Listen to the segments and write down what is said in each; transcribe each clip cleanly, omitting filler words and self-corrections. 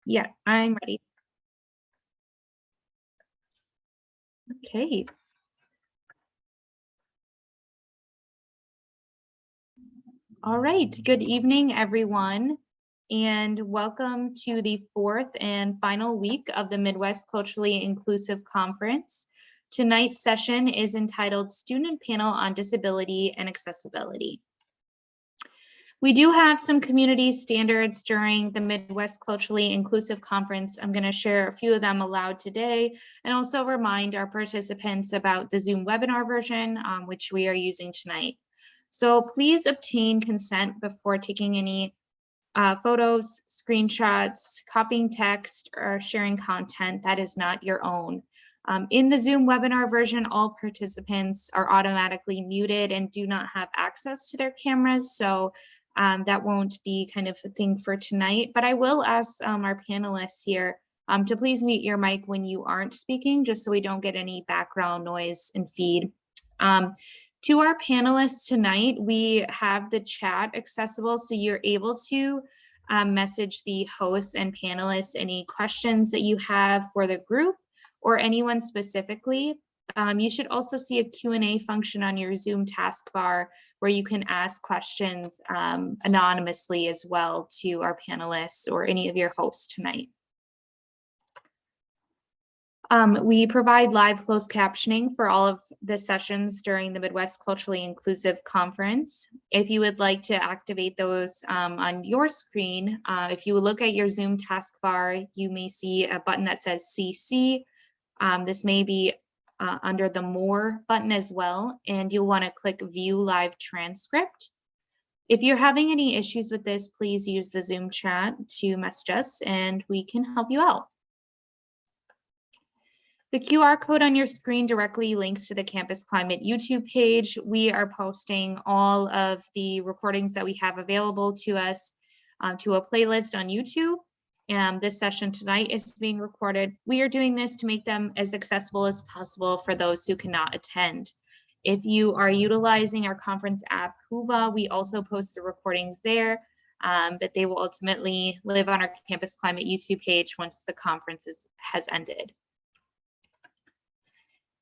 Yeah, I'm ready. Okay. All right. Good evening, everyone, and welcome to the fourth and final week of the Midwest Culturally Inclusive Conference. Tonight's session is entitled Student Panel on Disability and Accessibility. We do have some community standards during the Midwest Culturally Inclusive Conference. I'm going to share a few of them aloud today and also remind our participants about the Zoom webinar version, which we are using tonight. So please obtain consent before taking any photos, screenshots, copying text, or sharing content that is not your own. In the Zoom webinar version, all participants are automatically muted and do not have access to their cameras. So that won't be kind of a thing for tonight, but I will ask our panelists here to please mute your mic when you aren't speaking, just so we don't get any background noise and feed. To our panelists tonight, we have the chat accessible, so you're able to message the hosts and panelists any questions that you have for the group or anyone specifically. You should also see a Q&A function on your Zoom taskbar where you can ask questions anonymously as well to our panelists or any of your hosts tonight. We provide live closed captioning for all of the sessions during the Midwest Culturally Inclusive Conference. If you would like to activate those on your screen, if you look at your Zoom taskbar, you may see a button that says CC. This may be under the More button as well, and you'll want to click View Live Transcript. If you're having any issues with this, please use the Zoom chat to message us and we can help you out. The QR code on your screen directly links to the Campus Climate YouTube page. We are posting all of the recordings that we have available to us to a playlist on YouTube. This session tonight is being recorded. We are doing this to make them as accessible as possible for those who cannot attend. If you are utilizing our conference app, Whova, we also post the recordings there, but they will ultimately live on our Campus Climate YouTube page once the conference has ended.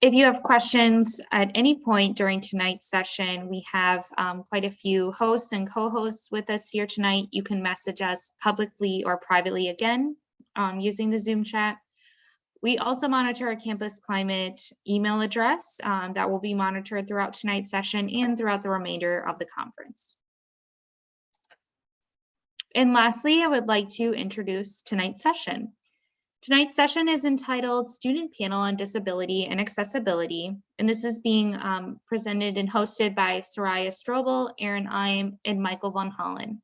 If you have questions at any point during tonight's session, we have quite a few hosts and co-hosts with us here tonight. You can message us publicly or privately again using the Zoom chat. We also monitor a Campus Climate email address that will be monitored throughout tonight's session and throughout the remainder of the conference. And lastly, I would like to introduce tonight's session. Tonight's session is entitled Student Panel on Disability and Accessibility, and this is being presented and hosted by Suraya Strobl, Erin Ihm, and Michael VonHollen.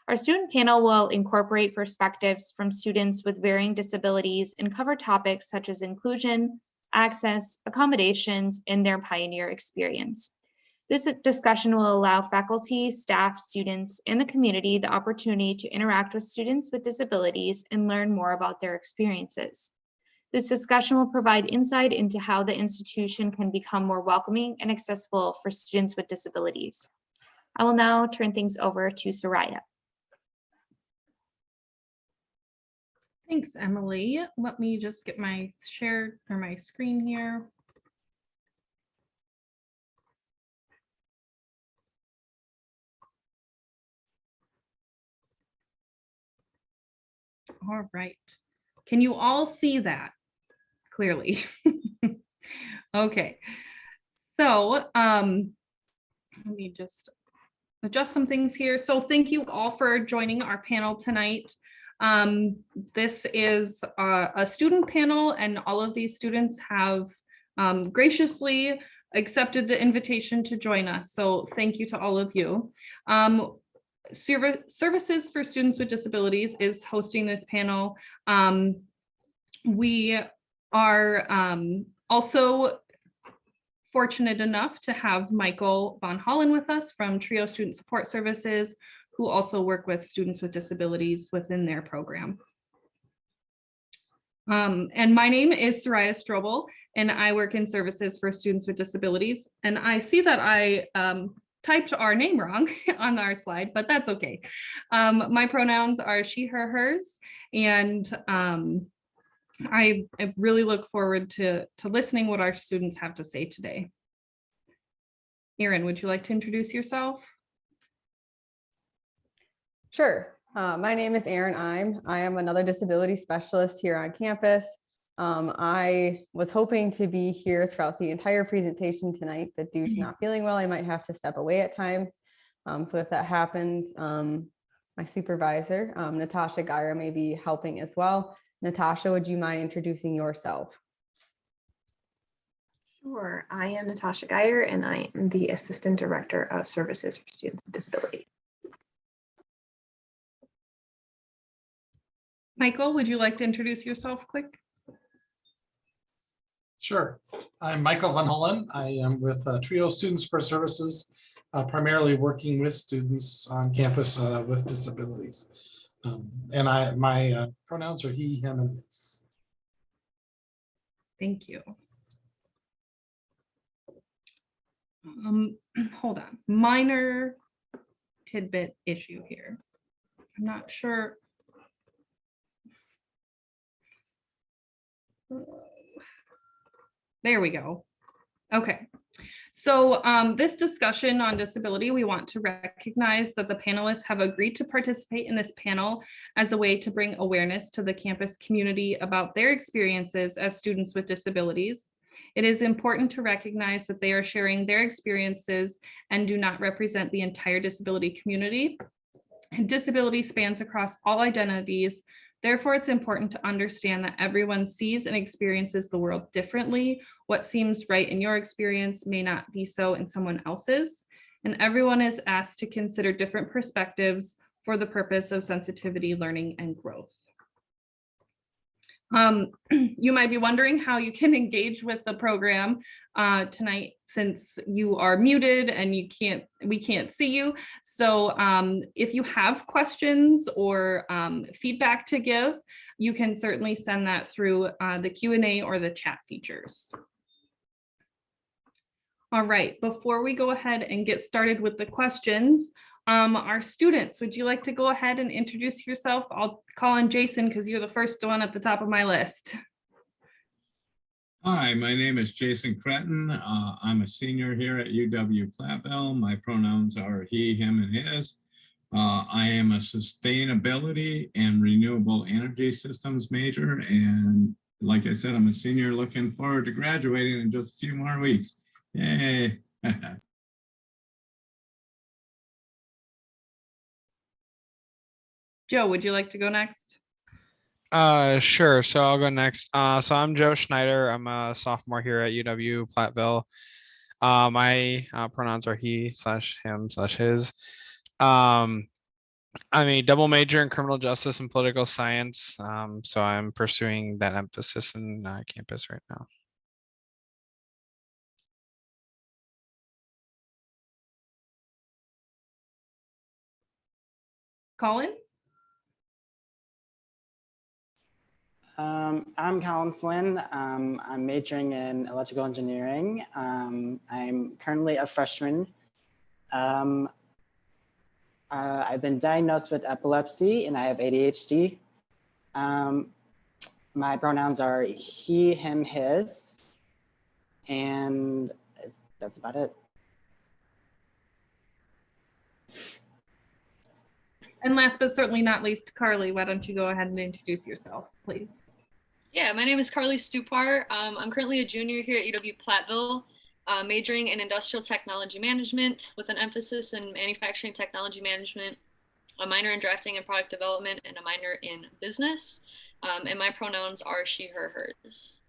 Our student panel will incorporate perspectives from students with varying disabilities and cover topics such as inclusion, access, accommodations, and their pioneer experience. This discussion will allow faculty, staff, students, and the community the opportunity to interact with students with disabilities and learn more about their experiences. This discussion will provide insight into how the institution can become more welcoming and accessible for students with disabilities. I will now turn things over to Suraya. Thanks, Emily. Let me just get my share or my screen here. All right. Can you all see that clearly? Okay. So let me just adjust some things here. So thank you all for joining our panel tonight. This is a student panel, and all of these students have graciously accepted the invitation to join us. So thank you to all of you. Services for Students with Disabilities is hosting this panel. We are also fortunate enough to have Michael VonHollen with us from Trio Student Support Services, who also work with students with disabilities within their program. And my name is Suraya Strobl, and I work in services for students with disabilities. And I see that I typed our name wrong on our slide, but that's okay. My pronouns are she, her, hers, and I really look forward to listening what our students have to say today. Erin, would you like to introduce yourself? Sure. My name is Erin Ihm. I am another disability specialist here on campus. I was hoping to be here throughout the entire presentation tonight, but due to not feeling well, I might have to step away at times. So if that happens, my supervisor, Natasha Geyer, may be helping as well. Natasha, would you mind introducing yourself? Sure. I am Natasha Geyer, and I am the Assistant Director of Services for Students with Disabilities. Michael, would you like to introduce yourself quick? Sure. I'm Michael VonHollen. I am with Trio Students for Services, primarily working with students on campus with disabilities. And my pronouns are he, him, and his. Thank you. Hold on. Minor tidbit issue here. I'm not sure. There we go. Okay. So this discussion on disability, we want to recognize that the panelists have agreed to participate in this panel as a way to bring awareness to the campus community about their experiences as students with disabilities. It is important to recognize that they are sharing their experiences and do not represent the entire disability community. And disability spans across all identities. Therefore, it's important to understand that everyone sees and experiences the world differently. What seems right in your experience may not be so in someone else's. And everyone is asked to consider different perspectives for the purpose of sensitivity, learning, and growth. You might be wondering how you can engage with the program tonight, since you are muted and we can't see you. So if you have questions or feedback to give, you can certainly send that through the Q&A or the chat features. All right, before we go ahead and get started with the questions, our students, would you like to go ahead and introduce yourself? I'll call on Jason because you're the first one at the top of my list. Hi, my name is Jason Cretton. I'm a senior here at UW Platteville. My pronouns are he, him, and his. I am a sustainability and renewable energy systems major. And like I said, I'm a senior looking forward to graduating in just a few more weeks. Yay. Joe, would you like to go next? Sure. So I'll go next. So I'm Joe Schneider. I'm a sophomore here at UW Platteville. My pronouns are he/him/his. I'm a double major in criminal justice and political science. So I'm pursuing that emphasis in campus right now. Colin? I'm Colin Flynn. I'm majoring in electrical engineering. I'm currently a freshman. I've been diagnosed with epilepsy and I have ADHD. My pronouns are he, him, his, and that's about it. And last but certainly not least, Carly, why don't you go ahead and introduce yourself, please? Yeah, my name is Carly Stupar. I'm currently a junior here at UW Platteville, majoring in industrial technology management with an emphasis in manufacturing technology management, a minor in drafting and product development, and a minor in business. And my pronouns are she, her, hers.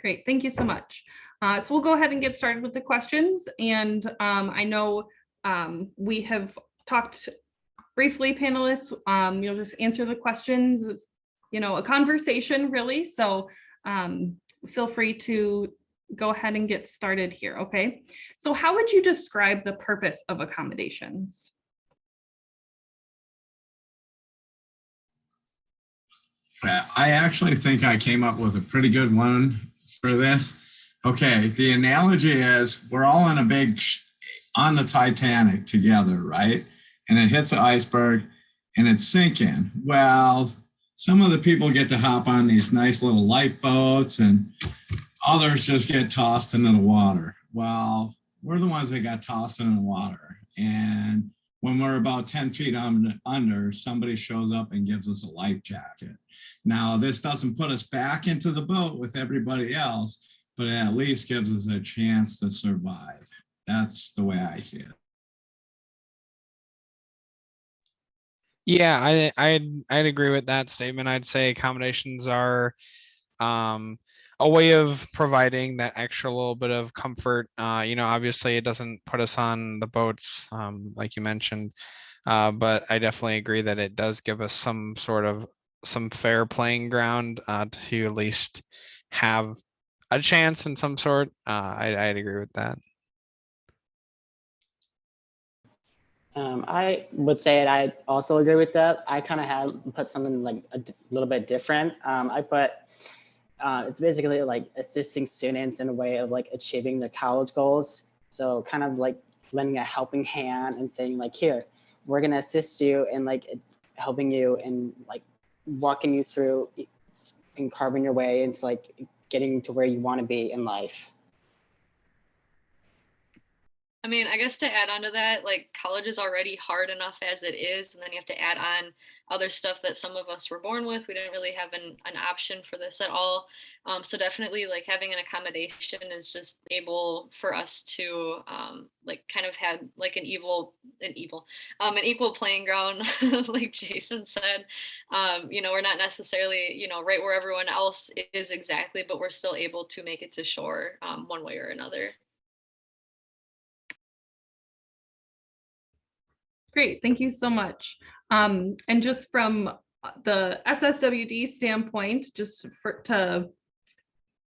Great, thank you so much. So we'll go ahead and get started with the questions. And I know we have talked briefly, panelists. You'll just answer the questions. It's, a conversation really. So feel free to go ahead and get started here, okay? So how would you describe the purpose of accommodations? I actually think I came up with a pretty good one for this. Okay, the analogy is we're all in a big on the Titanic together, right? And it hits an iceberg and it's sinking. Well, some of the people get to hop on these nice little lifeboats and others just get tossed into the water. Well, we're the ones that got tossed into the water. And when we're about 10 feet under, somebody shows up and gives us a life jacket. Now, this doesn't put us back into the boat with everybody else, but it at least gives us a chance to survive. That's the way I see it. Yeah, I'd agree with that statement. I'd say accommodations are a way of providing that extra little bit of comfort. Obviously it doesn't put us on the boats, like you mentioned, but I definitely agree that it does give us some fair playing ground to at least have a chance in some sort. I'd agree with that. I would say it. I also agree with that. I kind of had put something like a little bit different. I put it's basically like assisting students in a way of like achieving their college goals. So kind of like lending a helping hand and saying like, here, we're gonna assist you in like helping you and like walking you through and carving your way into like getting to where you want to be in life. I mean, I guess to add on to that, like college is already hard enough as it is, and then you have to add on other stuff that some of us were born with. We didn't really have an option for this at all. So definitely like having an accommodation is just able for us to like kind of have like an equal playing ground, like Jason said. We're not necessarily, right where everyone else is exactly, but we're still able to make it to shore one way or another. Great, thank you so much. And just from the SSWD standpoint, to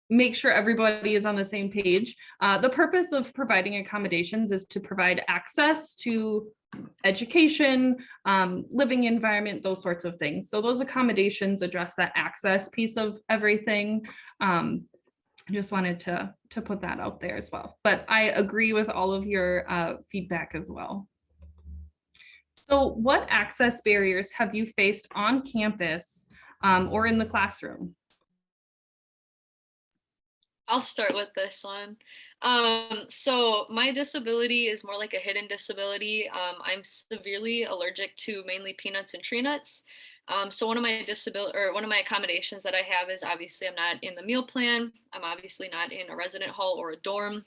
make sure everybody is on the same page, the purpose of providing accommodations is to provide access to education, living environment, those sorts of things. So those accommodations address that access piece of everything. I just wanted to put that out there as well. But I agree with all of your feedback as well. So what access barriers have you faced on campus or in the classroom? I'll start with this one. So my disability is more like a hidden disability. I'm severely allergic to mainly peanuts and tree nuts. So one of my accommodations that I have is obviously I'm not in the meal plan. I'm obviously not in a resident hall or a dorm.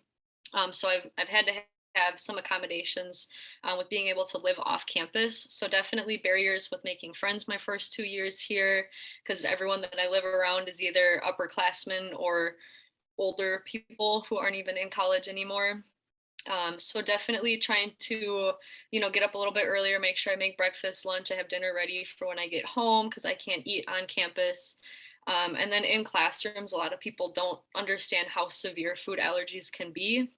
So I've had to have some accommodations with being able to live off campus. So definitely barriers with making friends my first 2 years here, because everyone that I live around is either upperclassmen or older people who aren't even in college anymore. So definitely trying to, get up a little bit earlier, make sure I make breakfast, lunch, I have dinner ready for when I get home because I can't eat on campus. And then in classrooms, a lot of people don't understand how severe food allergies can be,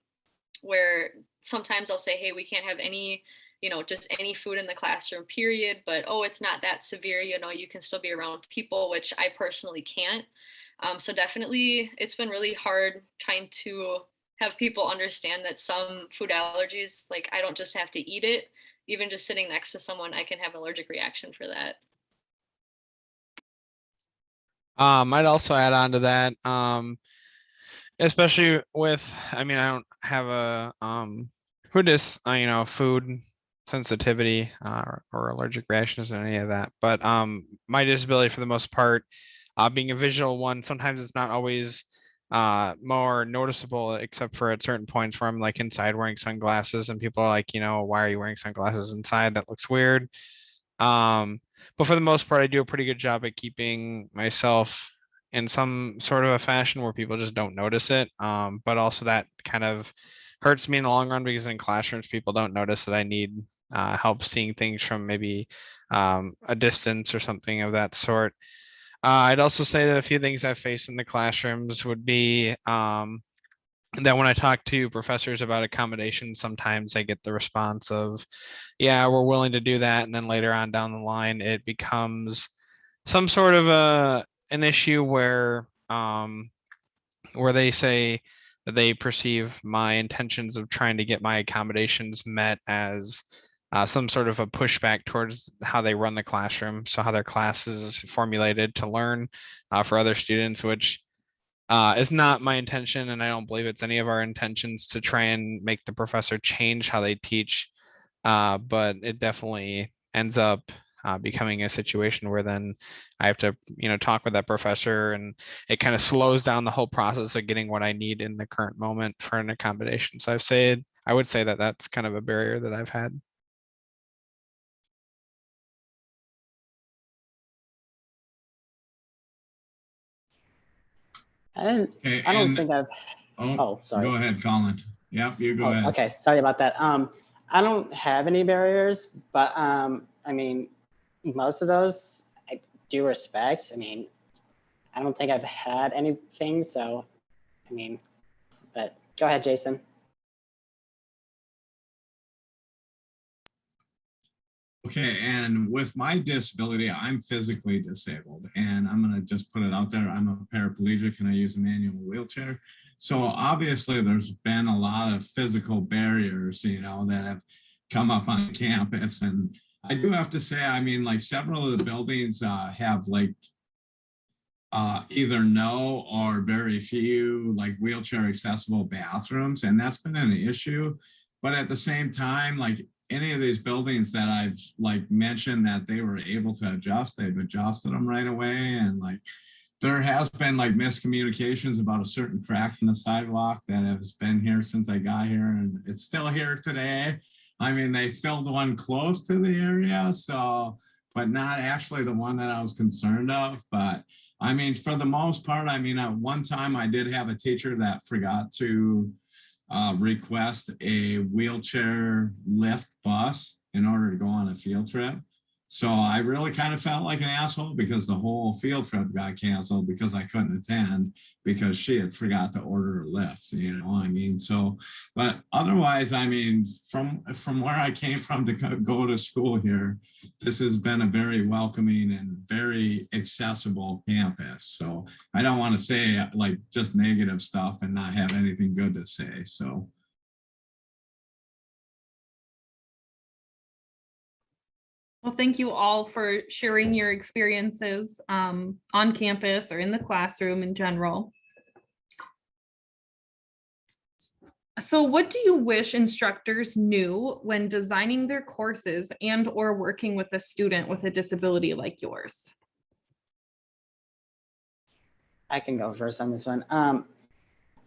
where sometimes I'll say, hey, we can't have any, just any food in the classroom, period. But, oh, it's not that severe, you can still be around people, which I personally can't. So definitely it's been really hard trying to have people understand that some food allergies, like I don't just have to eat it. Even just sitting next to someone, I can have an allergic reaction for that. I'd also add on to that, especially with, I don't have a food sensitivity or allergic reactions or any of that, but my disability for the most part, being a visual one, sometimes it's not always more noticeable except for at certain points where I'm like inside wearing sunglasses and people are like, why are you wearing sunglasses inside? That looks weird. But for the most part, I do a pretty good job at keeping myself in some sort of a fashion where people just don't notice it. But also that kind of hurts me in the long run because in classrooms, people don't notice that I need help seeing things from maybe a distance or something of that sort. I'd also say that a few things I've faced in the classrooms would be that when I talk to professors about accommodations, sometimes I get the response of, yeah, we're willing to do that. And then later on down the line, it becomes some sort of an issue where they say they perceive my intentions of trying to get my accommodations met as some sort of a pushback towards how they run the classroom. So how their class is formulated to learn for other students, which is not my intention. And I don't believe it's any of our intentions to try and make the professor change how they teach. But it definitely ends up becoming a situation where then I have to, talk with that professor, and it kind of slows down the whole process of getting what I need in the current moment for an accommodation. So I would say that that's kind of a barrier that I've had. Okay, I don't and think I've, oh, sorry. Go ahead, Colin. Yep, you go ahead. Okay, sorry about that. I don't have any barriers, but I mean, most of those I do respect. I mean, I don't think I've had anything, so I mean, but go ahead, Jason. Okay, and with my disability, I'm physically disabled, and I'm gonna just put it out there. I'm a paraplegic and I use a manual wheelchair. So obviously there's been a lot of physical barriers, that have come up on campus. And I do have to say, I mean, like several of the buildings have like either no or very few like wheelchair accessible bathrooms, and that's been an issue. But at the same time, like any of these buildings that I've like mentioned that they were able to adjust, they've adjusted them right away. And like there has been like miscommunications about a certain crack in the sidewalk that has been here since I got here, and it's still here today. I mean, they filled one close to the area, so, but not actually the one that I was concerned of. But I mean, for the most part, I mean, at one time I did have a teacher that forgot to request a wheelchair lift bus in order to go on a field trip. So I really kind of felt like an asshole because the whole field trip got canceled because I couldn't attend because she had forgot to order a lift, I mean, so, but otherwise, I mean, from where I came from to go to school here, this has been a very welcoming and very accessible campus. So I don't want to say like just negative stuff and not have anything good to say, so. Well, thank you all for sharing your experiences on campus or in the classroom in general. So what do you wish instructors knew when designing their courses and or working with a student with a disability like yours? I can go first on this one.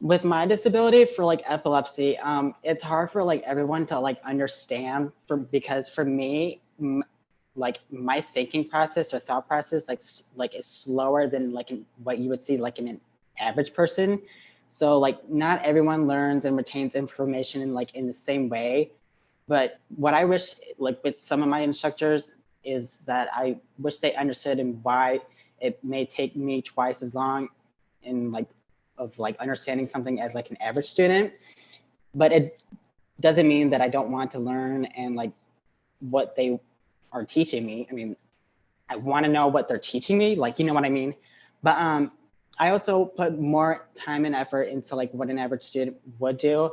With my disability for like epilepsy, it's hard for like everyone to like understand because for me, like my thinking process or thought process like is slower than like what you would see like in an average person. So like not everyone learns and retains information in the same way. But what I wish like with some of my instructors is that I wish they understood and why it may take me twice as long in like of like understanding something as like an average student. But it doesn't mean that I don't want to learn and like what they are teaching me. I mean, I want to know what they're teaching me, like, you know what I mean? But I also put more time and effort into like what an average student would do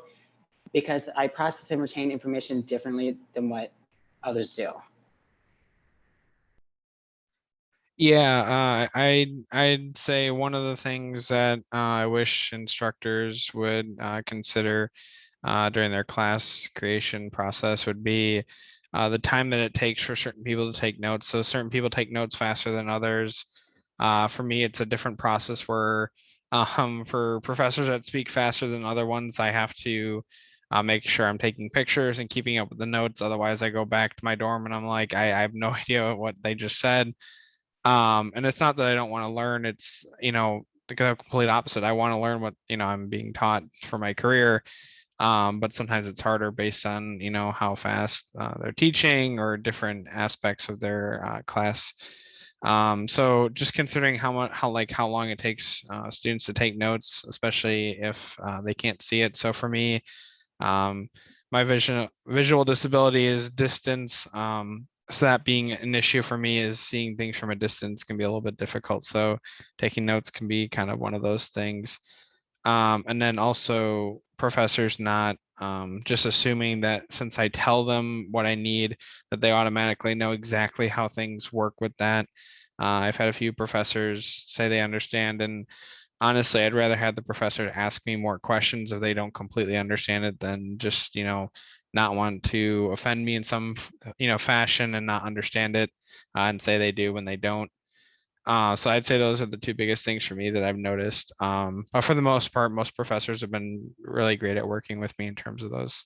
because I process and retain information differently than what others do. Yeah, I'd say one of the things that I wish instructors would consider during their class creation process would be the time that it takes for certain people to take notes. So certain people take notes faster than others. For me, it's a different process where for professors that speak faster than other ones, I have to make sure I'm taking pictures and keeping up with the notes. Otherwise, I go back to my dorm and I'm like, I have no idea what they just said. And it's not that I don't want to learn. It's, the complete opposite. I want to learn what, I'm being taught for my career. But sometimes it's harder based on, how fast they're teaching or different aspects of their class. So just considering how long it takes students to take notes, especially if they can't see it. So for me, my visual disability is distance. So that being an issue for me is seeing things from a distance can be a little bit difficult. So taking notes can be kind of one of those things. And then also professors not just assuming that since I tell them what I need, that they automatically know exactly how things work with that. I've had a few professors say they understand, and honestly, I'd rather have the professor ask me more questions if they don't completely understand it than just, not want to offend me in some, fashion and not understand it and say they do when they don't. So I'd say those are the two biggest things for me that I've noticed. But for the most part, most professors have been really great at working with me in terms of those.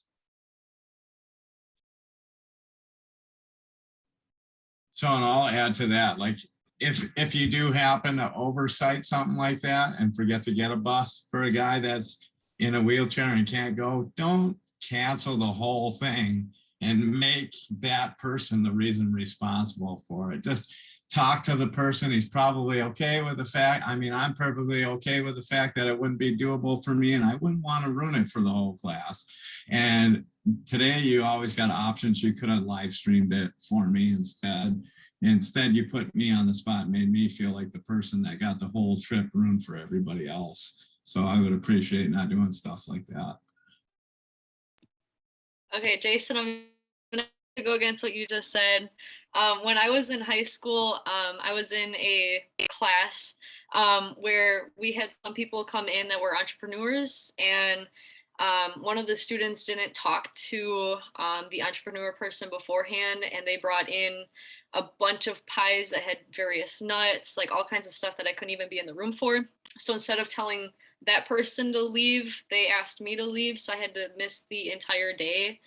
So, and I'll add to that, like, if you do happen to oversight something like that and forget to get a bus for a guy that's in a wheelchair and can't go, don't cancel the whole thing and make that person the reason responsible for it. Just talk to the person. He's probably okay with the fact. I mean, I'm perfectly okay with the fact that it wouldn't be doable for me, and I wouldn't want to ruin it for the whole class. And today you always got options. You could have live streamed it for me instead. Instead, you put me on the spot and made me feel like the person that got the whole trip ruined for everybody else. So I would appreciate not doing stuff like that. Okay, Jason, I'm gonna go against what you just said. When I was in high school, I was in a class where we had some people come in that were entrepreneurs, and one of the students didn't talk to the entrepreneur person beforehand, and they brought in a bunch of pies that had various nuts, like all kinds of stuff that I couldn't even be in the room for. So instead of telling that person to leave, they asked me to leave, so I had to miss the entire day.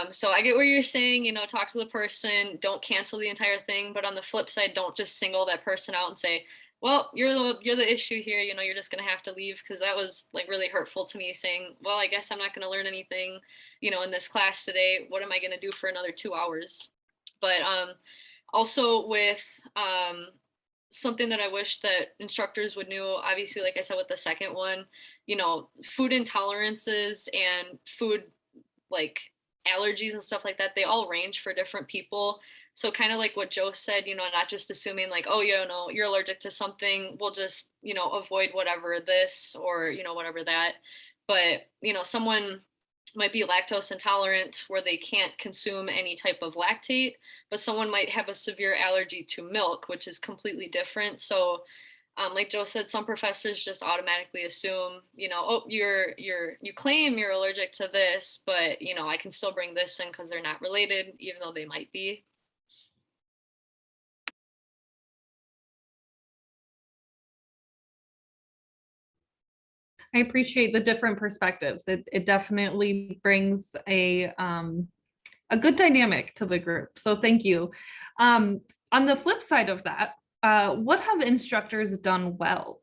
So I get what you're saying, talk to the person, don't cancel the entire thing, but on the flip side, don't just single that person out and say, well, you're the issue here, you're just gonna have to leave, because that was like really hurtful to me, saying, well, I guess I'm not gonna learn anything, in this class today. What am I gonna do for another 2 hours? But also with something that I wish that instructors would know, obviously, like I said, with the second one, food intolerances and food like allergies and stuff like that, they all range for different people. So kind of like what Joe said, not just assuming like, oh, you're allergic to something, we'll just, avoid whatever this or, whatever that. But, someone might be lactose intolerant where they can't consume any type of lactate, but someone might have a severe allergy to milk, which is completely different. So like Joe said, some professors just automatically assume, oh, you claim you're allergic to this, but I can still bring this in because they're not related, even though they might be. I appreciate the different perspectives. It definitely brings a good dynamic to the group. So thank you. On the flip side of that, what have instructors done well?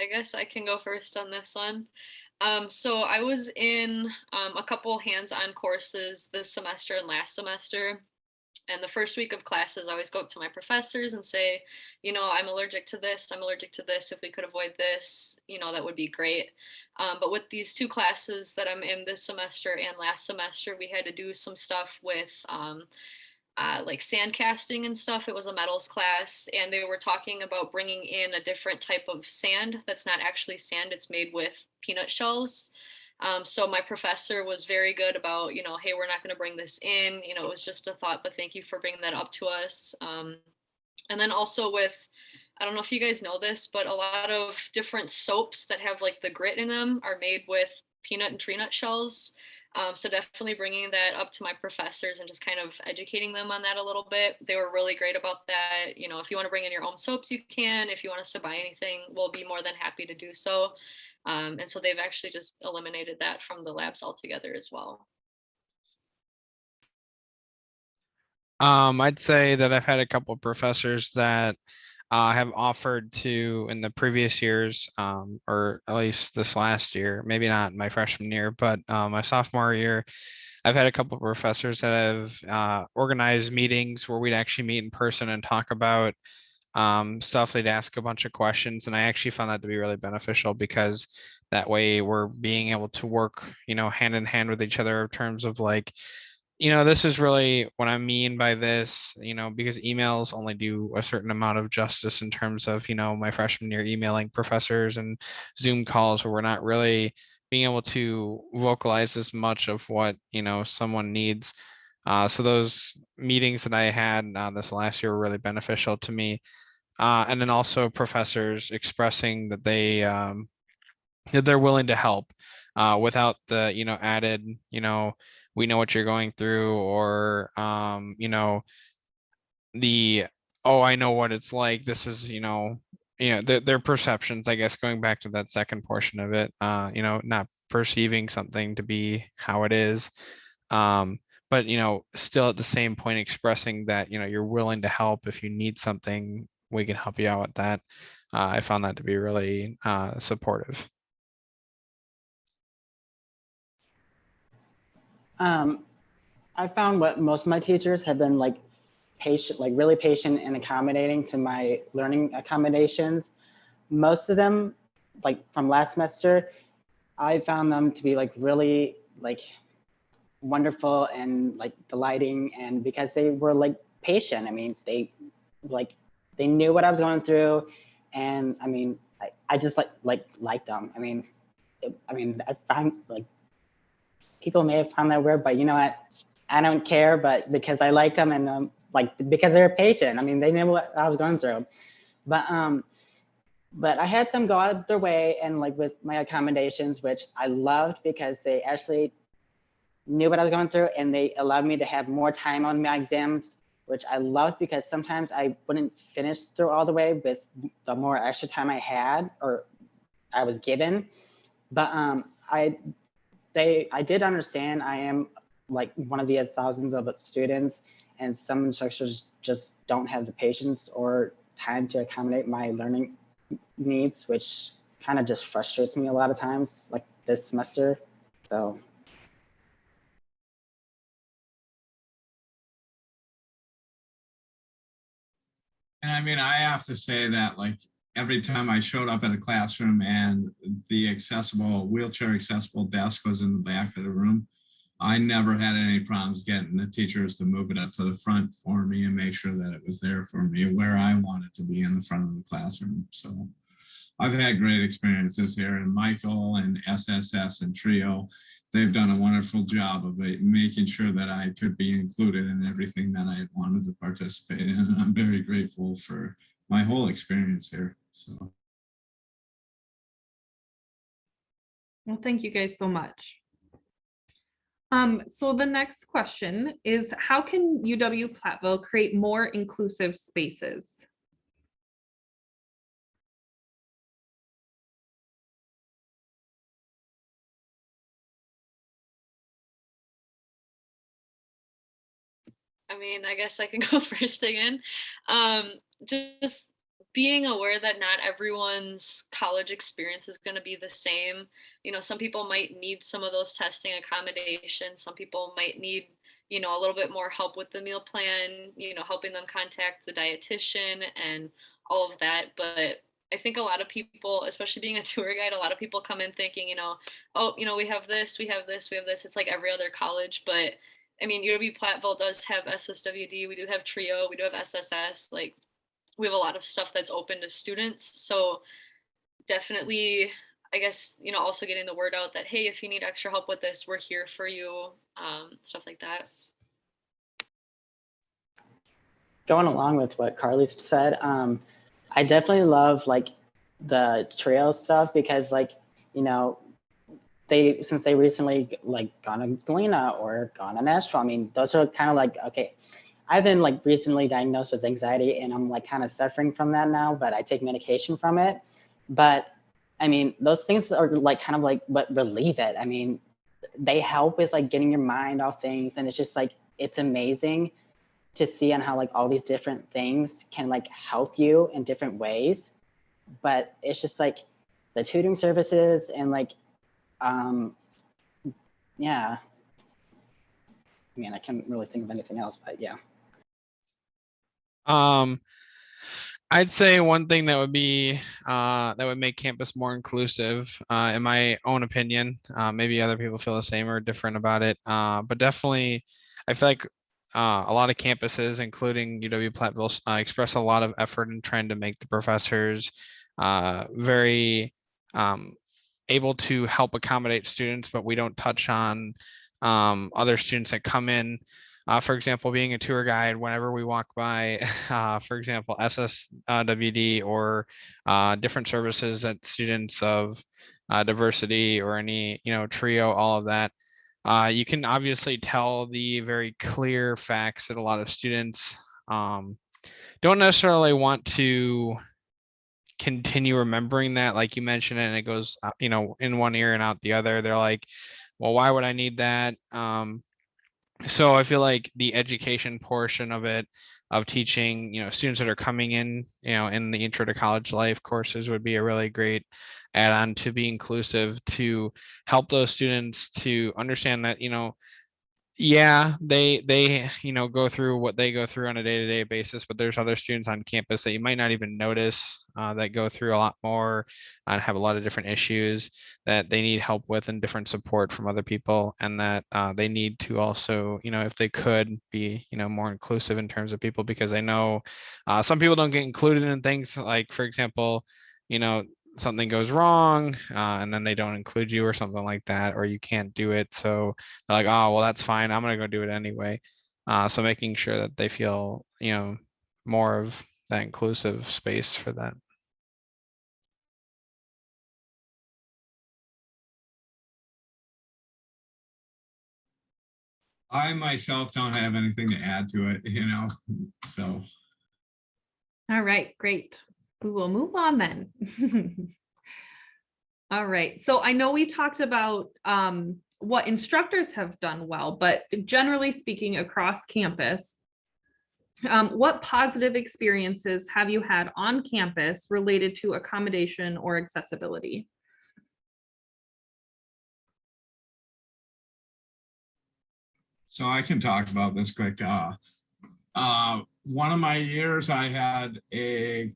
I guess I can go first on this one. So I was in a couple hands-on courses this semester and last semester. And the first week of classes, I always go up to my professors and say, I'm allergic to this, I'm allergic to this. If we could avoid this, that would be great. But with these two classes that I'm in this semester and last semester, we had to do some stuff with like sand casting and stuff. It was a metals class, and they were talking about bringing in a different type of sand that's not actually sand, it's made with peanut shells. So my professor was very good about, hey, we're not going to bring this in. It was just a thought, but thank you for bringing that up to us. And then also with, I don't know if you guys know this, but a lot of different soaps that have like the grit in them are made with peanut and tree nut shells. So definitely bringing that up to my professors and just kind of educating them on that a little bit. They were really great about that. If you want to bring in your own soaps, you can. If you want us to buy anything, we'll be more than happy to do so. And so they've actually just eliminated that from the labs altogether as well. I'd say that I've had a couple of professors that have offered to in the previous years, or at least this last year, maybe not my freshman year, but my sophomore year, I've had a couple of professors that have organized meetings where we'd actually meet in person and talk about stuff. They'd ask a bunch of questions, and I actually found that to be really beneficial because that way we're being able to work, hand in hand with each other in terms of like, this is really what I mean by this, because emails only do a certain amount of justice in terms of, my freshman year emailing professors and Zoom calls where we're not really being able to vocalize as much of what, someone needs. So those meetings that I had this last year were really beneficial to me. And then also professors expressing that that they're willing to help without the added we know what you're going through, or the oh, I know what it's like, this is their perceptions, I guess, going back to that second portion of it, not perceiving something to be how it is, um but still at the same point expressing that you're willing to help. If you need something, we can help you out with that. I found that to be really supportive. I found what most of my teachers have been like patient, like really patient and accommodating to my learning accommodations. Most of them, like from last semester, I found them to be like really like wonderful and like delighting, and because they were like patient. I mean, they knew what I was going through, and I mean, I just liked them. I find like people may have found that weird, but you know what? I don't care. But because I liked them, and like because they're patient. I mean, they knew what I was going through. But I had some go out of their way and like with my accommodations, which I loved because they actually knew what I was going through, and they allowed me to have more time on my exams, which I loved because sometimes I wouldn't finish through all the way with the more extra time I had or I was given. But I did understand I am like one of the thousands of students, and some instructors just don't have the patience or time to accommodate my learning needs, which kind of just frustrates me a lot of times, like this semester. So. And I mean, I have to say that like every time I showed up at a classroom and the wheelchair accessible desk was in the back of the room, I never had any problems getting the teachers to move it up to the front for me and make sure that it was there for me where I wanted to be in the front of the classroom. So I've had great experiences here, and Michael and SSS and Trio, they've done a wonderful job of making sure that I could be included in everything that I wanted to participate in. And I'm very grateful for my whole experience here. So. Well, thank you guys so much. So the next question is, how can UW Platteville create more inclusive spaces? I mean, I guess I can go first again. Just being aware that not everyone's college experience is going to be the same. Some people might need some of those testing accommodations. Some people might need, a little bit more help with the meal plan, helping them contact the dietitian and all of that. But I think a lot of people, especially being a tour guide, a lot of people come in thinking, oh, we have this, we have this, we have this. It's like every other college, but I mean, UW Platteville does have SSWD. We do have Trio. We do have SSS. Like, we have a lot of stuff that's open to students. So definitely, I guess, also getting the word out that, hey, if you need extra help with this, we're here for you, stuff like that. Going along with what Carly said, I definitely love like the Trio stuff because like, since they recently like gone to Galena or gone to Nashville, I mean, those are kind of like, okay, I've been like recently diagnosed with anxiety and I'm like kind of suffering from that now, but I take medication from it. But I mean, those things are like kind of like what relieve it. I mean, they help with like getting your mind off things. And it's just like, it's amazing to see on how like all these different things can like help you in different ways. But it's just like the tutoring services and like, yeah. I mean, I can't really think of anything else, but yeah. I'd say one thing that would be that would make campus more inclusive, in my own opinion. Maybe other people feel the same or different about it, but definitely, I feel like a lot of campuses, including UW Platteville, express a lot of effort in trying to make the professors very able to help accommodate students, but we don't touch on other students that come in. For example, being a tour guide, whenever we walk by, for example, SSWD or different services that students of diversity or any, TRIO, all of that, you can obviously tell the very clear facts that a lot of students don't necessarily want to continue remembering that, like you mentioned, and it goes, in one ear and out the other. They're like, well, why would I need that? So I feel like the education portion of it, of teaching, students that are coming in, in the intro to college life courses would be a really great add-on to be inclusive, to help those students to understand that, yeah, they go through what they go through on a day-to-day basis, but there's other students on campus that you might not even notice, that go through a lot more and have a lot of different issues that they need help with and different support from other people, and that they need to also, if they could be, more inclusive in terms of people, because I know some people don't get included in things, like, for example, you know something goes wrong, and then they don't include you or something like that, or you can't do it, so they're like, oh, well, that's fine, I'm gonna go do it anyway. So making sure that they feel, more of that inclusive space for that. I myself don't have anything to add to it, so. All right, great. We will move on then. All right, so I know we talked about what instructors have done well, but generally speaking across campus, what positive experiences have you had on campus related to accommodation or accessibility? So I can talk about this quick. One of my years I had a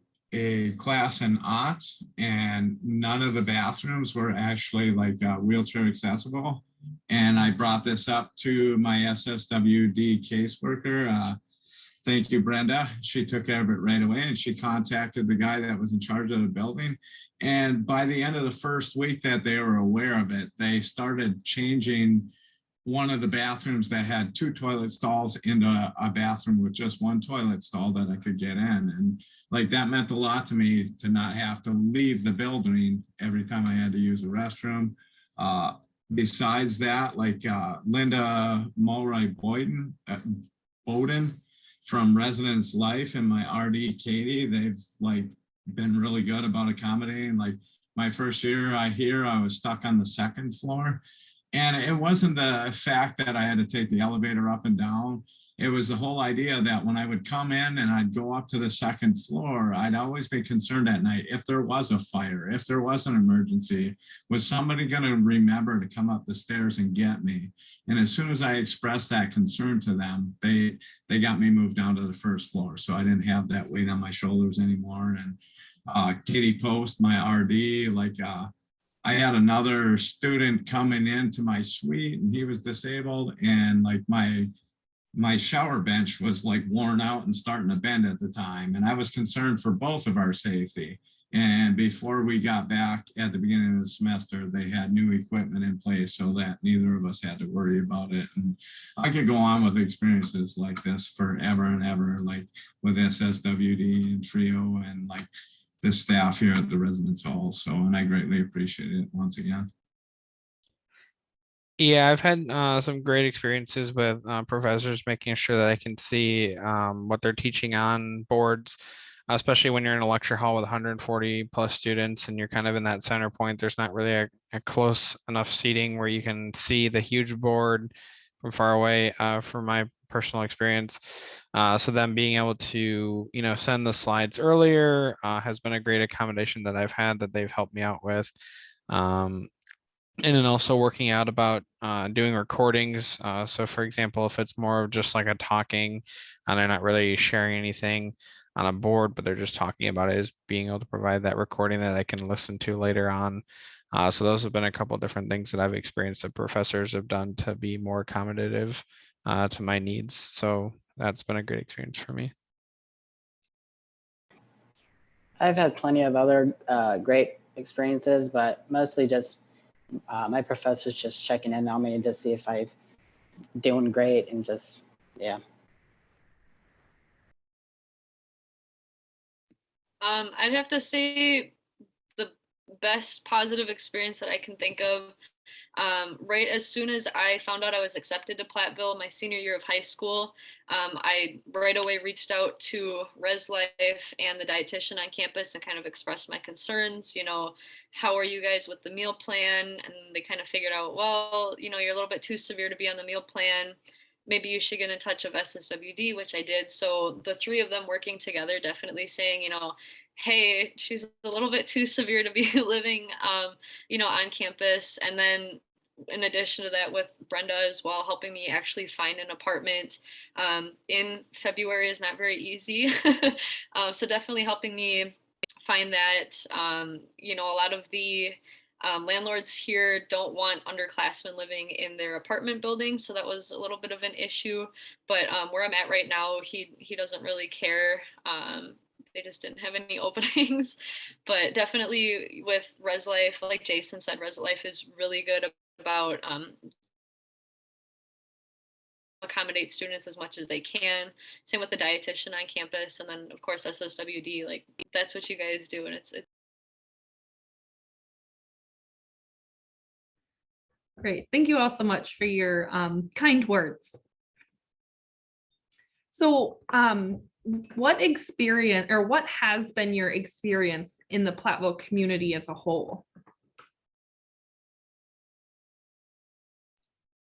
class in arts, and none of the bathrooms were actually like wheelchair accessible. And I brought this up to my SSWD caseworker. Thank you, Brenda. She took care of it right away, and she contacted the guy that was in charge of the building. And by the end of the first week that they were aware of it, they started changing one of the bathrooms that had 2 toilet stalls into a bathroom with just 1 toilet stall that I could get in. And like, that meant a lot to me to not have to leave the building every time I had to use a restroom. Besides that, like Linda Mulroy Bowden from Residence Life and my RD Katie, they've like been really good about accommodating. Like, my first year I was stuck on the 2nd floor. And it wasn't the fact that I had to take the elevator up and down. It was the whole idea that when I would come in and I'd go up to the 2nd floor, I'd always be concerned at night if there was a fire, if there was an emergency, was somebody going to remember to come up the stairs and get me? And as soon as I expressed that concern to them, they got me moved down to the 1st floor. So I didn't have that weight on my shoulders anymore. And Katie Post, my RD, like, I had another student coming into my suite, and he was disabled, and like my shower bench was like worn out and starting to bend at the time. And I was concerned for both of our safety. And before we got back at the beginning of the semester, they had new equipment in place so that neither of us had to worry about it. And I could go on with experiences like this forever and ever, like with SSWD and TRIO and like the staff here at the residence hall. So, and I greatly appreciate it once again. Yeah, I've had some great experiences with professors making sure that I can see what they're teaching on boards, especially when you're in a lecture hall with 140 plus students and you're kind of in that center point. There's not really a close enough seating where you can see the huge board from far away, from my personal experience. So then being able to, send the slides earlier has been a great accommodation that I've had, that they've helped me out with. And then also working out about doing recordings. So for example, if it's more of just like a talking and they're not really sharing anything, on a board, but they're just talking about it, is being able to provide that recording that I can listen to later on. So those have been a couple different things that I've experienced that professors have done to be more accommodative to my needs. So that's been a great experience for me. I've had plenty of other great experiences, but mostly just my professors just checking in on me to see if I'm doing great and just, yeah. I'd have to say the best positive experience that I can think of. Right as soon as I found out I was accepted to Platteville my senior year of high school, I right away reached out to Res Life and the dietitian on campus and kind of expressed my concerns. How are you guys with the meal plan? And they kind of figured out, well, you're a little bit too severe to be on the meal plan. Maybe you should get in touch with SSWD, which I did. So the three of them working together, definitely saying, hey, she's a little bit too severe to be living, on campus. And then in addition to that, with Brenda as well, helping me actually find an apartment in February is not very easy. So definitely helping me find that. A lot of the landlords here don't want underclassmen living in their apartment building, so that was a little bit of an issue. But where I'm at right now, he doesn't really care. They just didn't have any openings. But definitely with Res Life, like Jason said, Res Life is really good about accommodate students as much as they can. Same with the dietitian on campus, and then of course SSWD. Like that's what you guys do, and it's Great. Thank you all so much for your kind words. So what experience or what has been your experience in the Platteville community as a whole?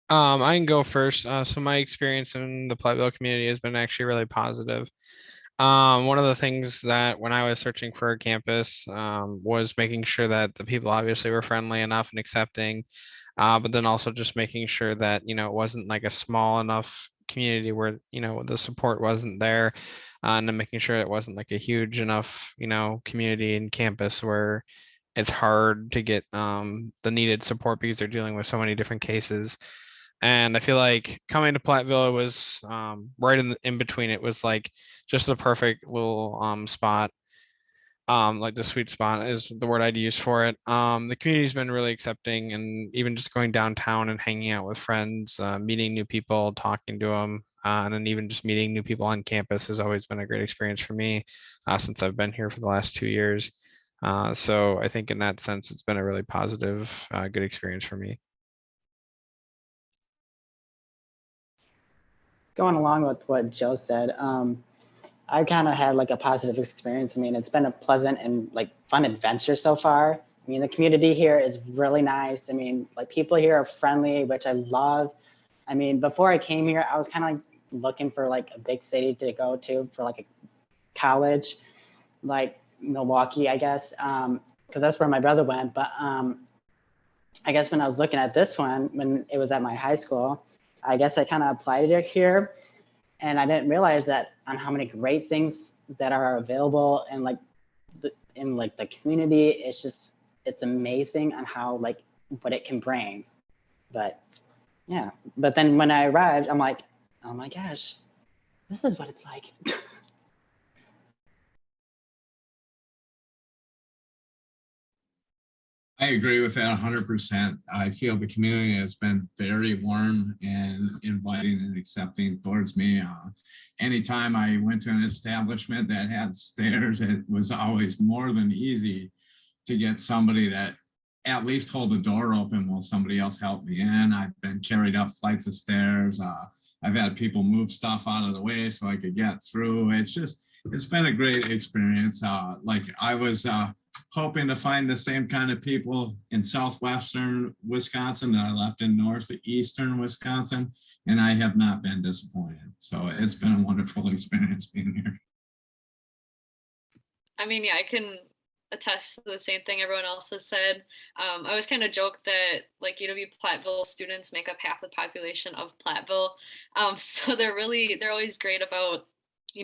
I can go first. So my experience in the Platteville community has been actually really positive. One of the things that when I was searching for a campus was making sure that the people obviously were friendly enough and accepting, but then also just making sure that, it wasn't like a small enough community where, the support wasn't there, and then making sure it wasn't like a huge enough, community and campus where it's hard to get the needed support because they're dealing with so many different cases. And I feel like coming to Platteville, it was right in between. It was like just the perfect little spot. Like the sweet spot is the word I'd use for it. The community's been really accepting, and even just going downtown and hanging out with friends, meeting new people, talking to them, and then even just meeting new people on campus has always been a great experience for me since I've been here for the last 2 years. So I think in that sense, it's been a really positive, good experience for me. Going along with what Joe said, I kind of had like a positive experience. I mean, it's been a pleasant and like fun adventure so far. I mean, the community here is really nice. I mean, like people here are friendly, which I love. I mean, before I came here, I was kind of like looking for like a big city to go to for like a college, like Milwaukee, I guess, because that's where my brother went. But I guess when I was looking at this one, when it was at my high school, I guess I kind of applied it here. And I didn't realize that on how many great things that are available and like in like the community. It's amazing on how like what it can bring. But yeah, but then when I arrived, I'm like, oh my gosh, this is what it's like. I agree with that 100%. I feel the community has been very warm and inviting and accepting towards me. Anytime I went to an establishment that had stairs, it was always more than easy to get somebody that at least hold the door open while somebody else helped me in. I've been carried up flights of stairs. I've had people move stuff out of the way so I could get through. It's been a great experience. Like I was hoping to find the same kind of people in southwestern Wisconsin that I left in northeastern Wisconsin, and I have not been disappointed. So it's been a wonderful experience being here. I mean, yeah, I can attest to the same thing everyone else has said. I always kind of joke that like UW Platteville students make up half the population of Platteville. So they're always great about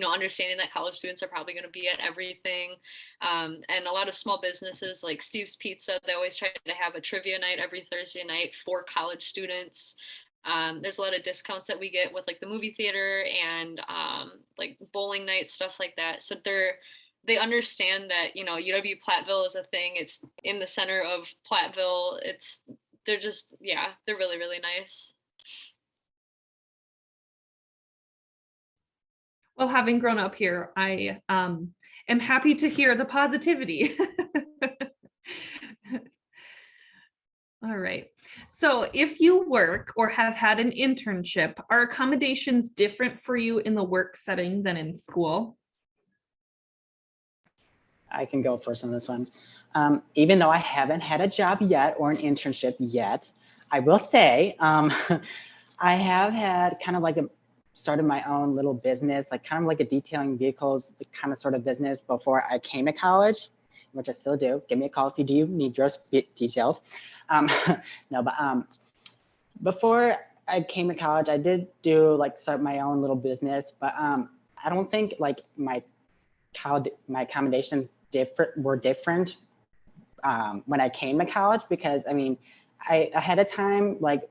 understanding that college students are probably going to be at everything. And a lot of small businesses like Steve's Pizza, they always try to have a trivia night every Thursday night for college students. There's a lot of discounts that we get with like the movie theater and like bowling nights, stuff like that. So they understand that, UW Platteville is a thing. It's in the center of Platteville. They're really, really nice. Well, having grown up here, I am happy to hear the positivity. All right. So if you work or have had an internship, are accommodations different for you in the work setting than in school? I can go first on this one. Even though I haven't had a job yet or an internship yet, I will say I have had kind of like started my own little business, like kind of like a detailing vehicles kind of sort of business before I came to college, which I still do. Give me a call if you do need yours detailed. No, but before I came to college, I did do like start my own little business, but I don't think like my accommodations were different when I came to college, because I mean, I ahead of time, like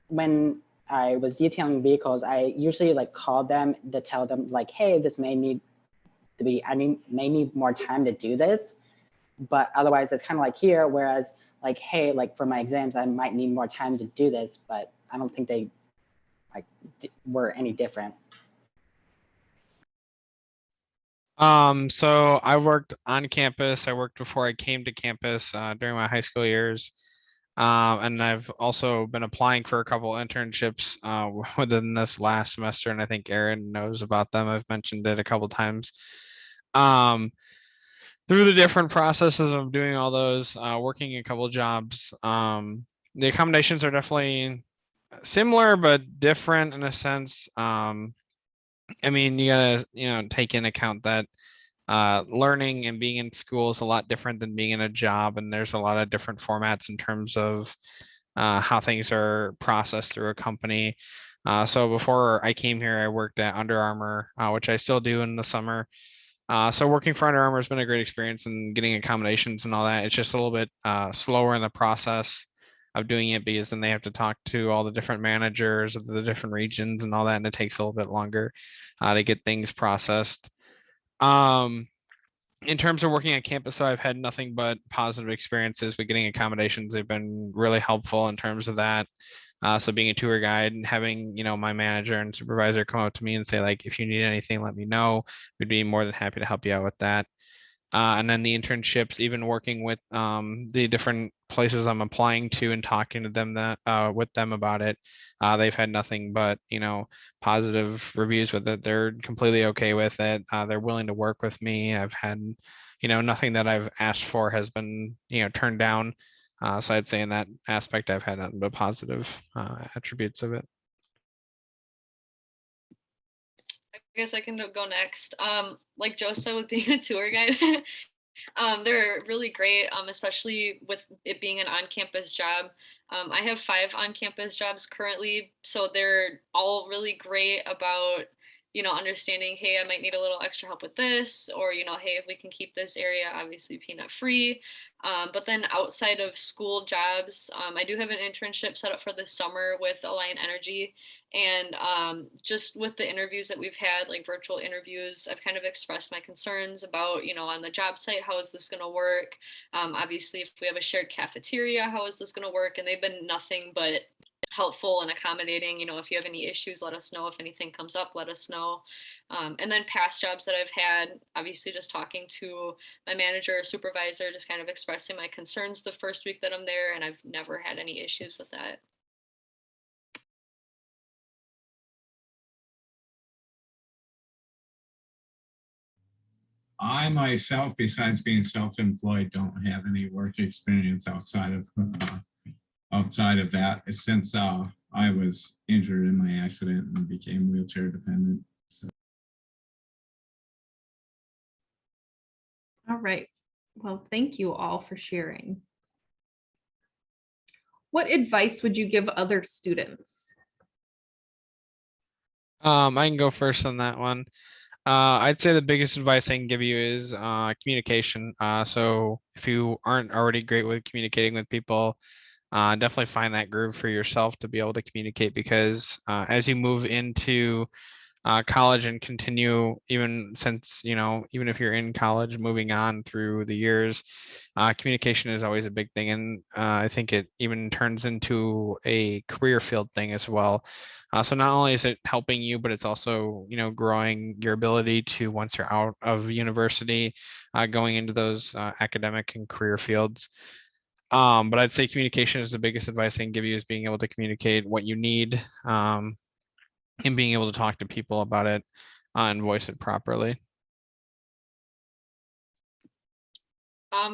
when I was detailing vehicles, I usually like called them to tell them like, hey, this may need to be, may need more time to do this, but otherwise it's kind of like here, whereas like, hey, like for my exams, I might need more time to do this, but I don't think they like were any different. So I worked on campus. I worked before I came to campus during my high school years. And I've also been applying for a couple internships within this last semester, and I think Erin knows about them. I've mentioned it a couple times. Through the different processes of doing all those, working a couple jobs, the accommodations are definitely similar but different in a sense. I mean, you gotta, take in account that learning and being in school is a lot different than being in a job, and there's a lot of different formats in terms of how things are processed through a company. So before I came here, I worked at Under Armour, which I still do in the summer. So working for Under Armour has been a great experience, and getting accommodations and all that. It's just a little bit slower in the process of doing it, because then they have to talk to all the different managers of the different regions and all that, and it takes a little bit longer to get things processed. Um, in terms of working on campus, so I've had nothing but positive experiences with getting accommodations. They've been really helpful in terms of that. So being a tour guide and having, my manager and supervisor come up to me and say, like, if you need anything, let me know. We'd be more than happy to help you out with that. And then the internships, even working with the different places I'm applying to and talking to them with them about it, they've had nothing but positive reviews with it. They're completely okay with it. They're willing to work with me. I've had nothing that I've asked for has been turned down. So I'd say in that aspect, I've had nothing but positive attributes of it. I guess I can go next. Like Joe said, with being a tour guide, they're really great, especially with it being an on-campus job. I have 5 on-campus jobs currently, so they're all really great about, understanding, hey, I might need a little extra help with this, or, hey, if we can keep this area obviously peanut free. But then outside of school jobs, I do have an internship set up for this summer with Alliant Energy. And just with the interviews that we've had, like virtual interviews, I've kind of expressed my concerns about, on the job site, how is this going to work? Obviously, if we have a shared cafeteria, how is this going to work? And they've been nothing but helpful and accommodating. If you have any issues, let us know. If anything comes up, let us know. And then past jobs that I've had, obviously just talking to my manager or supervisor, just kind of expressing my concerns the first week that I'm there, and I've never had any issues with that. I myself, besides being self-employed, don't have any work experience outside of that, since I was injured in my accident and became wheelchair dependent. So. All right. Well, thank you all for sharing. What advice would you give other students? I can go first on that one. I'd say the biggest advice I can give you is communication. So if you aren't already great with communicating with people, definitely find that groove for yourself to be able to communicate, because as you move into college and continue, even since, even if you're in college, moving on through the years, communication is always a big thing. And I think it even turns into a career field thing as well. So not only is it helping you, but it's also, growing your ability to, once you're out of university, going into those academic and career fields. But I'd say communication is the biggest advice I can give you, is being able to communicate what you need, and being able to talk to people about it, and voice it properly.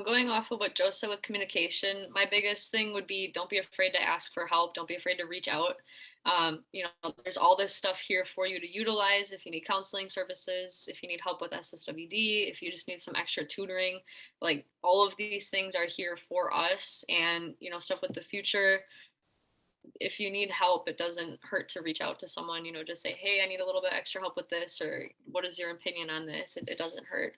Going off of what Joe said with communication, my biggest thing would be don't be afraid to ask for help. Don't be afraid to reach out. There's all this stuff here for you to utilize if you need counseling services, if you need help with SSWD, if you just need some extra tutoring. Like, all of these things are here for us, and stuff with the future. If you need help, it doesn't hurt to reach out to someone, just say, hey, I need a little bit extra help with this, or what is your opinion on this? It doesn't hurt.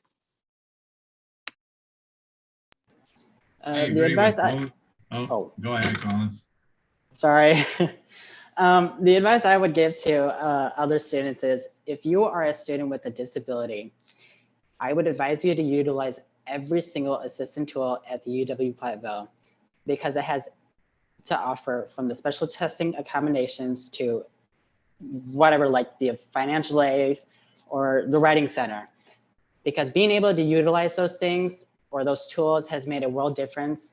I The agree advice with I, both. Oh, oh, go ahead, Colin. sorry. The advice I would give to other students is, if you are a student with a disability, I would advise you to utilize every single assistant tool at the UW Platteville, because it has to offer, from the special testing accommodations to whatever, like the financial aid or the writing center. Because being able to utilize those things or those tools has made a world difference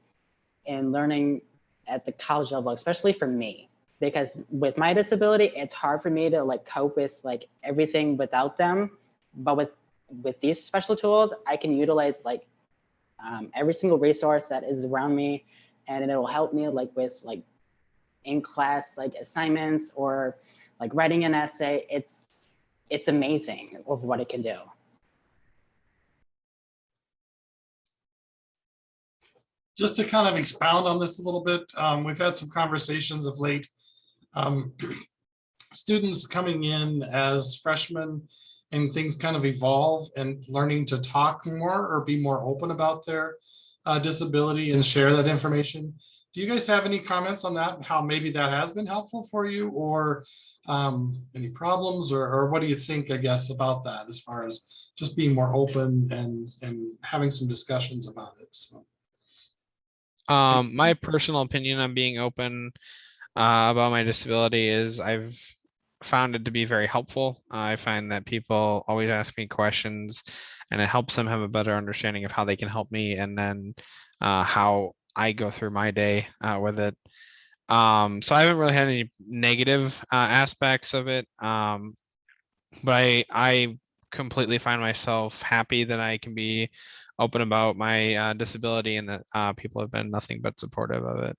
in learning at the college level, especially for me. Because with my disability, it's hard for me to like cope with like everything without them. But with these special tools, I can utilize like every single resource that is around me, and it will help me like with like in class like assignments or like writing an essay. It's amazing of what it can do. Just to kind of expound on this a little bit, we've had some conversations of late. Students coming in as freshmen, and things kind of evolve, and learning to talk more or be more open about their disability and share that information. Do you guys have any comments on that, how maybe that has been helpful for you, or any problems, or what do you think, I guess, about that, as far as just being more open and having some discussions about it? So. My personal opinion on being open about my disability is, I've found it to be very helpful. I find that people always ask me questions, and it helps them have a better understanding of how they can help me, and then how I go through my day with it. So I haven't really had any negative aspects of it, but I completely find myself happy that I can be open about my disability, and that people have been nothing but supportive of it.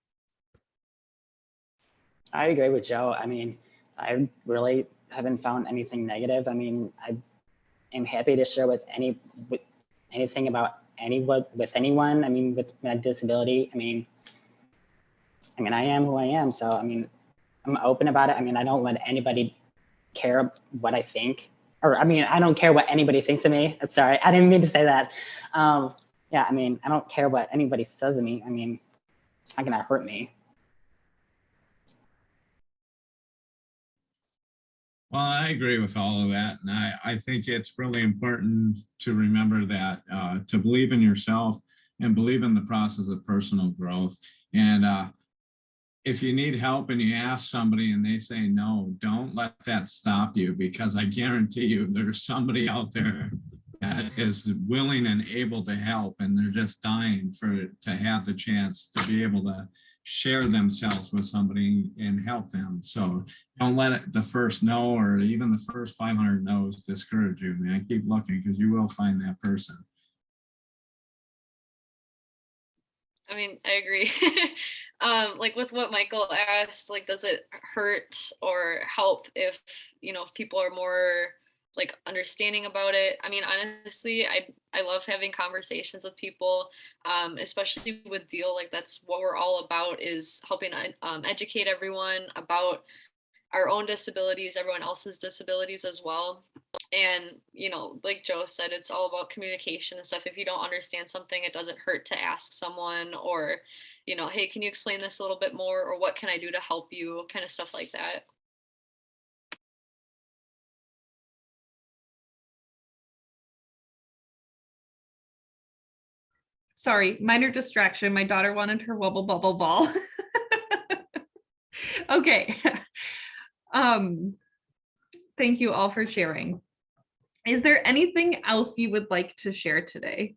I agree with Joe. I mean, I really haven't found anything negative. I mean, I am happy to share with anything about anyone with anyone. I mean, with my disability. I mean, I am who I am. So I mean, I'm open about it. I mean, I don't let anybody care what I think, or I mean, I don't care what anybody thinks of me. I'm sorry, I didn't mean to say that. Yeah, I mean, I don't care what anybody says of me. I mean, it's not gonna hurt me. Well, I agree with all of that. And I think it's really important to remember that to believe in yourself and believe in the process of personal growth. And if you need help and you ask somebody and they say no, don't let that stop you, because I guarantee you there's somebody out there that is willing and able to help, and they're just dying to have the chance to be able to share themselves with somebody and help them. So don't let the first no, or even the first 500 no's, discourage you, man. Keep looking, because you will find that person. I mean, I agree. Like with what Michael asked, like, does it hurt or help if people are more like understanding about it? I mean, honestly, I love having conversations with people, especially with Deal. Like, that's what we're all about, is helping educate everyone about our own disabilities, everyone else's disabilities as well. And, like Joe said, it's all about communication and stuff. If you don't understand something, it doesn't hurt to ask someone, or, hey, can you explain this a little bit more? Or what can I do to help you? Kind of stuff like that. Sorry, minor distraction. My daughter wanted her wubble bubble ball. Okay. Thank you all for sharing. Is there anything else you would like to share today?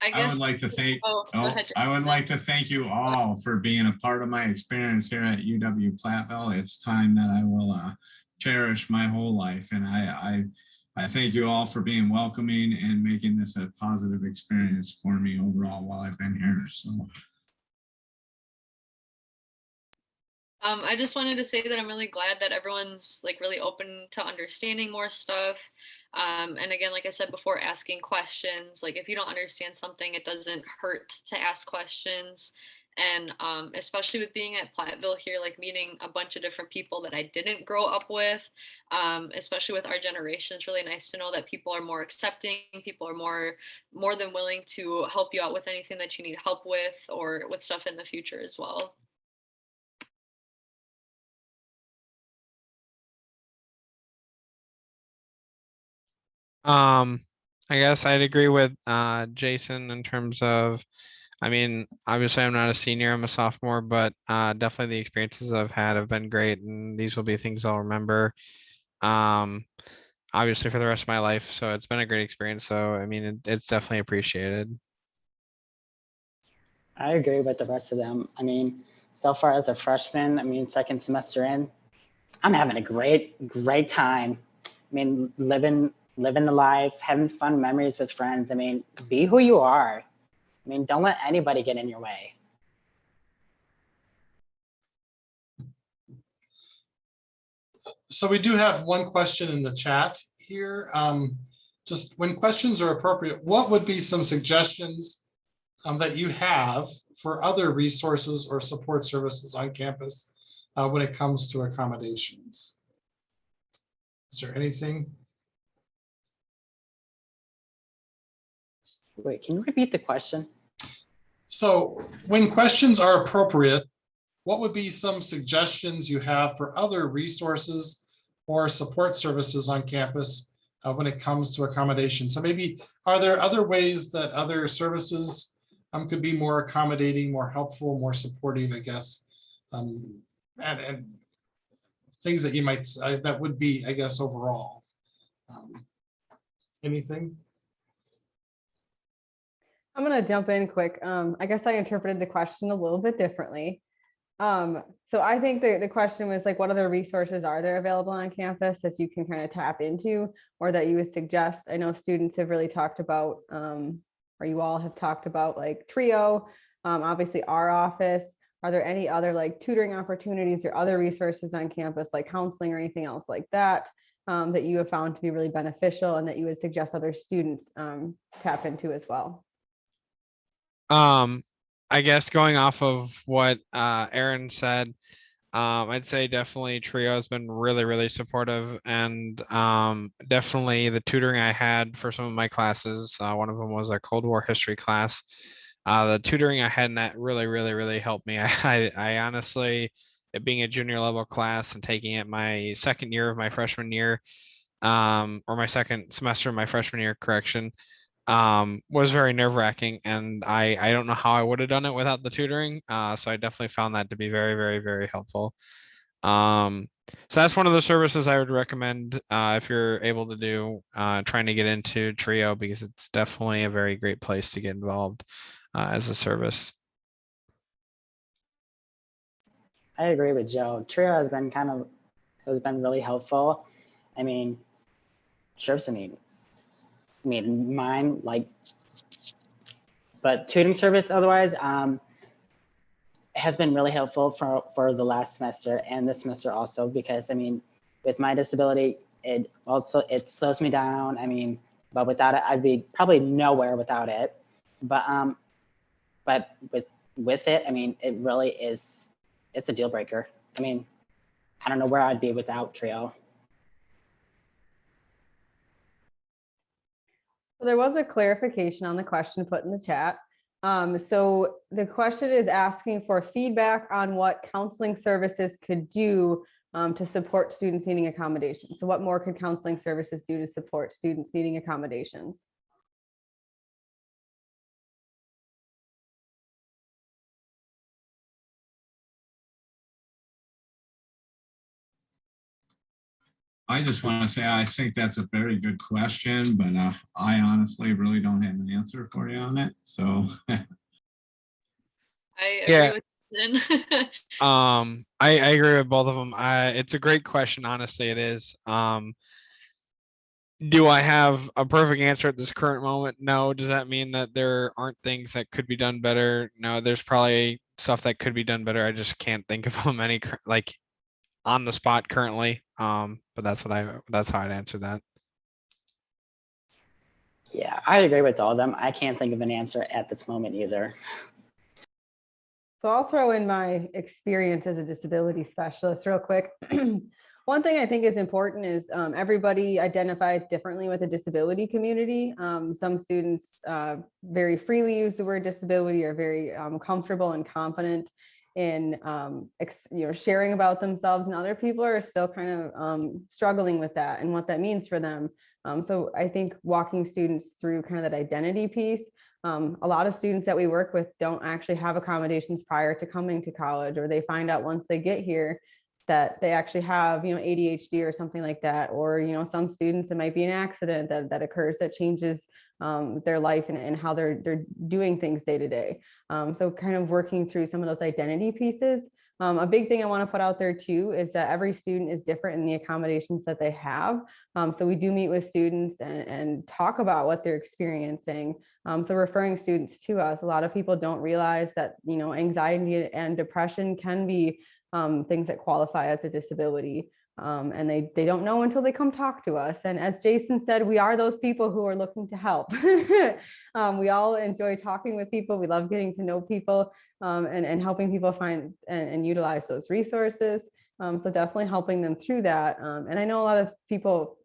I would like to thank, go ahead. I would like to thank you all for being a part of my experience here at UW Platteville. It's time that I will cherish my whole life. And I thank you all for being welcoming and making this a positive experience for me overall while I've been here. So. I just wanted to say that I'm really glad that everyone's like really open to understanding more stuff. And again, like I said before, asking questions. Like if you don't understand something, it doesn't hurt to ask questions. And especially with being at Platteville here, like meeting a bunch of different people that I didn't grow up with, especially with our generation, it's really nice to know that people are more accepting. People are more than willing to help you out with anything that you need help with, or with stuff in the future as well. I guess I'd agree with Jason in terms of, I mean, obviously I'm not a senior, I'm a sophomore, but definitely the experiences I've had have been great, and these will be things I'll remember obviously for the rest of my life. So it's been a great experience. So I mean, it's definitely appreciated. I agree with the rest of them. I mean, so far as a freshman, I mean, second semester in, I'm having a great time. I mean, living the life, having fun memories with friends. I mean, be who you are. I mean, don't let anybody get in your way. So we do have one question in the chat here. Just when questions are appropriate, what would be some suggestions that you have for other resources or support services on campus when it comes to accommodations? Is there anything? Wait, can you repeat the question? So when questions are appropriate, what would be some suggestions you have for other resources or support services on campus when it comes to accommodation? So maybe, are there other ways that other services could be more accommodating, more helpful, more supportive, I guess, and things that you might, that would be, I guess, overall. Anything? I'm gonna jump in quick. I guess I interpreted the question a little bit differently. So I think the question was like, what other resources are there available on campus that you can kind of tap into, or that you would suggest? I know students have really talked about, or you all have talked about, like TRIO, obviously our office. Are there any other like tutoring opportunities or other resources on campus, like counseling or anything else like that, that you have found to be really beneficial and that you would suggest other students tap into as well? I guess going off of what Erin said, I'd say definitely TRIO has been really, really supportive, and definitely the tutoring I had for some of my classes. One of them was a Cold War history class. The tutoring I had in that really, really, really helped me. I honestly, it being a junior level class and taking it my second year of my freshman year, or my second semester of my freshman year, correction, was very nerve-wracking, and I don't know how I would have done it without the tutoring. So I definitely found that to be very, very, very helpful. So that's one of the services I would recommend if you're able to do, trying to get into TRIO, because it's definitely a very great place to get involved as a service. I agree with Joe. TRIO has been really helpful. I mean, trips, I mean mine, like, but tutoring service otherwise has been really helpful for the last semester and this semester also, because I mean, with my disability, it slows me down. I mean, but without it, I'd be probably nowhere without it. But but with it, I mean, it really is, it's a deal breaker. I mean, I don't know where I'd be without Trio. So there was a clarification on the question put in the chat. So the question is asking for feedback on what counseling services could do to support students needing accommodations. So what more could counseling services do to support students needing accommodations? I just want to say, I think that's a very good question, but I honestly really don't have an answer for you on it. So I Yeah. agree with Susan. I agree with both of them. It's a great question. Honestly, it is. Do I have a perfect answer at this current moment? No. Does that mean that there aren't things that could be done better? No, there's probably stuff that could be done better. I just can't think of them any like on the spot currently. But that's how I'd answer that. Yeah, I agree with all of them. I can't think of an answer at this moment either. So I'll throw in my experience as a disability specialist real quick. One thing I think is important is everybody identifies differently with the disability community. Some students very freely use the word disability, are very comfortable and confident in sharing about themselves, and other people are still kind of struggling with that and what that means for them. So I think walking students through kind of that identity piece. A lot of students that we work with don't actually have accommodations prior to coming to college, or they find out once they get here that they actually have, ADHD or something like that. Or, some students, it might be an accident that occurs that changes their life and how they're doing things day to day. So kind of working through some of those identity pieces. A big thing I want to put out there too is that every student is different in the accommodations that they have. So we do meet with students and talk about what they're experiencing. So referring students to us, a lot of people don't realize that, anxiety and depression can be things that qualify as a disability. And they don't know until they come talk to us. And as Jason said, we are those people who are looking to help. We all enjoy talking with people. We love getting to know people and helping people find and utilize those resources. So definitely helping them through that. And I know a lot of people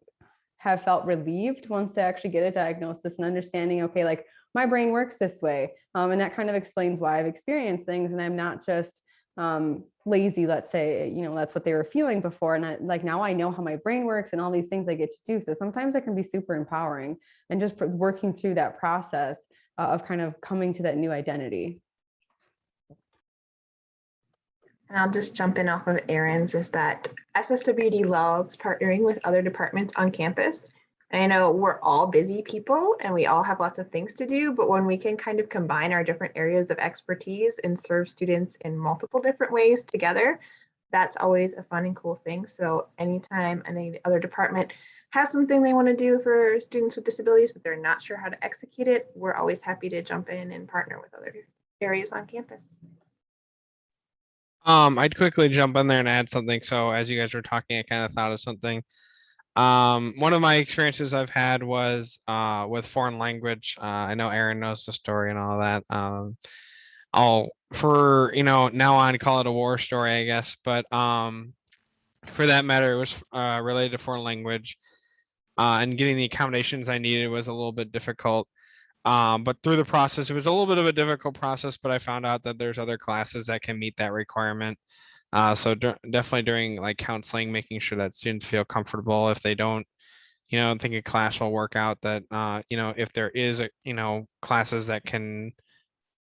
have felt relieved once they actually get a diagnosis and understanding, okay, like my brain works this way. And that kind of explains why I've experienced things and I'm not just lazy, let's say, that's what they were feeling before. And now I know how my brain works and all these things I get to do. So sometimes it can be super empowering and just working through that process of kind of coming to that new identity. And I'll just jump in off of Erin's, is that SSWD loves partnering with other departments on campus. And I know we're all busy people and we all have lots of things to do, but when we can kind of combine our different areas of expertise and serve students in multiple different ways together, that's always a fun and cool thing. So anytime any other department has something they want to do for students with disabilities, but they're not sure how to execute it, we're always happy to jump in and partner with other areas on campus. I'd quickly jump in there and add something. So as you guys were talking, I kind of thought of something. One of my experiences I've had was with foreign language. I know Erin knows the story and all that. I'll now on call it a war story, I guess. But for that matter, it was related to foreign language. And getting the accommodations I needed was a little bit difficult. But through the process, it was a little bit of a difficult process, but I found out that there's other classes that can meet that requirement. So definitely during like counseling, making sure that students feel comfortable. If they don't, think a class will work out, that, if there is classes that can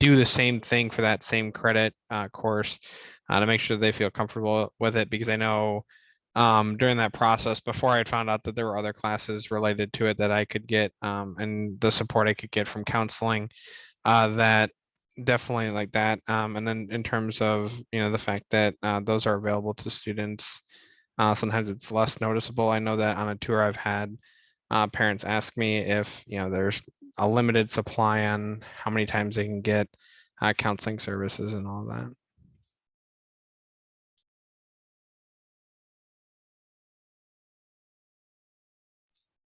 do the same thing for that same credit course, to make sure they feel comfortable with it. Because I know during that process, before I had found out that there were other classes related to it that I could get, and the support I could get from counseling, that definitely like that. And then in terms of, the fact that those are available to students, sometimes it's less noticeable. I know that on a tour I've had, parents ask me if, there's a limited supply on how many times they can get counseling services and all that.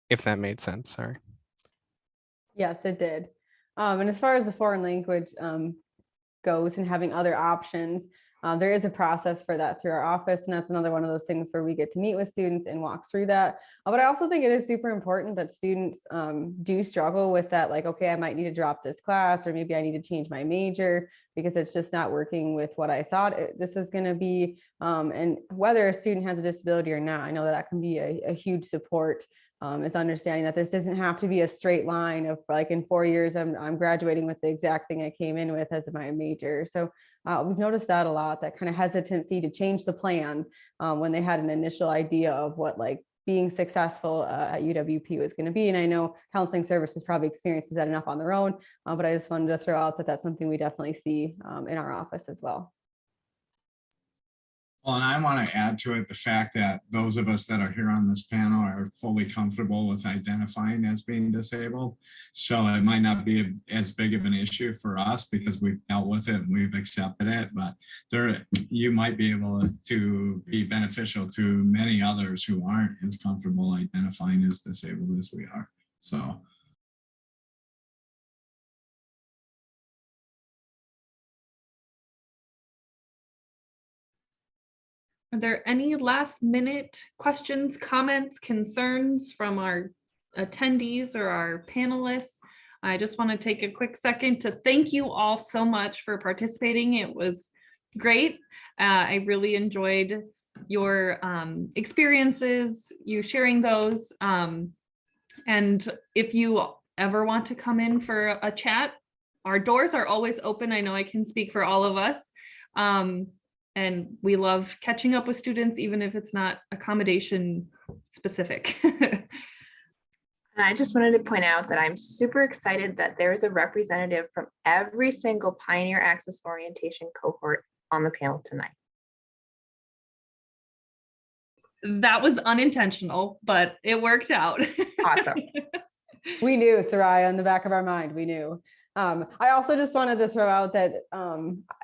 If that made sense, sorry. Yes, it did. And as far as the foreign language goes and having other options, there is a process for that through our office. And that's another one of those things where we get to meet with students and walk through that. But I also think it is super important that students do struggle with that, like, okay, I might need to drop this class, or maybe I need to change my major because it's just not working with what I thought this was going to be. And whether a student has a disability or not, I know that that can be a huge support. Is understanding that this doesn't have to be a straight line of like in 4 years, I'm graduating with the exact thing I came in with as my major. So we've noticed that a lot, that kind of hesitancy to change the plan when they had an initial idea of what like being successful at UWP was going to be. And I know counseling services probably experiences that enough on their own, but I just wanted to throw out that that's something we definitely see in our office as well. Well, and I want to add to it the fact that those of us that are here on this panel are fully comfortable with identifying as being disabled. So it might not be as big of an issue for us because we've dealt with it and we've accepted it, but you might be able to be beneficial to many others who aren't as comfortable identifying as disabled as we are. So. Are there any last minute questions, comments, concerns from our attendees or our panelists? I just want to take a quick second to thank you all so much for participating. It was great. I really enjoyed your experiences, you sharing those. And if you ever want to come in for a chat, our doors are always open. I know I can speak for all of us. And we love catching up with students, even if it's not accommodation specific. And I just wanted to point out that I'm super excited that there is a representative from every single Pioneer Access Orientation cohort on the panel tonight. That was unintentional, but it worked out. Awesome. We knew, Suraya, in the back of our mind, we knew. I also just wanted to throw out that,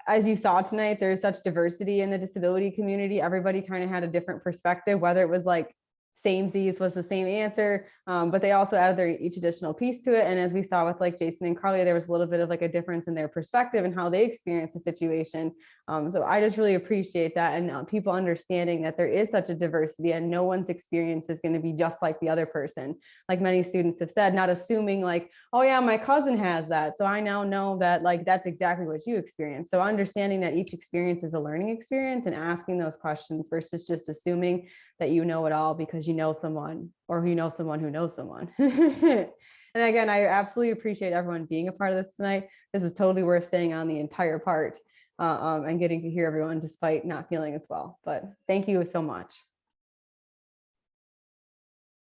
as you saw tonight, there's such diversity in the disability community. Everybody kind of had a different perspective, whether it was like samesies was the same answer, but they also added each additional piece to it. And as we saw with like Jason and Carly, there was a little bit of like a difference in their perspective and how they experienced the situation. So I just really appreciate that, and people understanding that there is such a diversity and no one's experience is going to be just like the other person. Like many students have said, not assuming like, oh yeah, my cousin has that, so I now know that like that's exactly what you experience. So understanding that each experience is a learning experience and asking those questions versus just assuming that you know it all because you know someone, or you know someone who knows someone. And again, I absolutely appreciate everyone being a part of this tonight. This was totally worth staying on the entire part and getting to hear everyone despite not feeling as well. But thank you so much.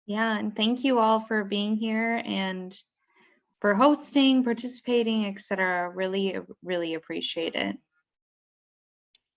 Yeah, and thank you all for being here and for hosting, participating, etc. Really, really appreciate it.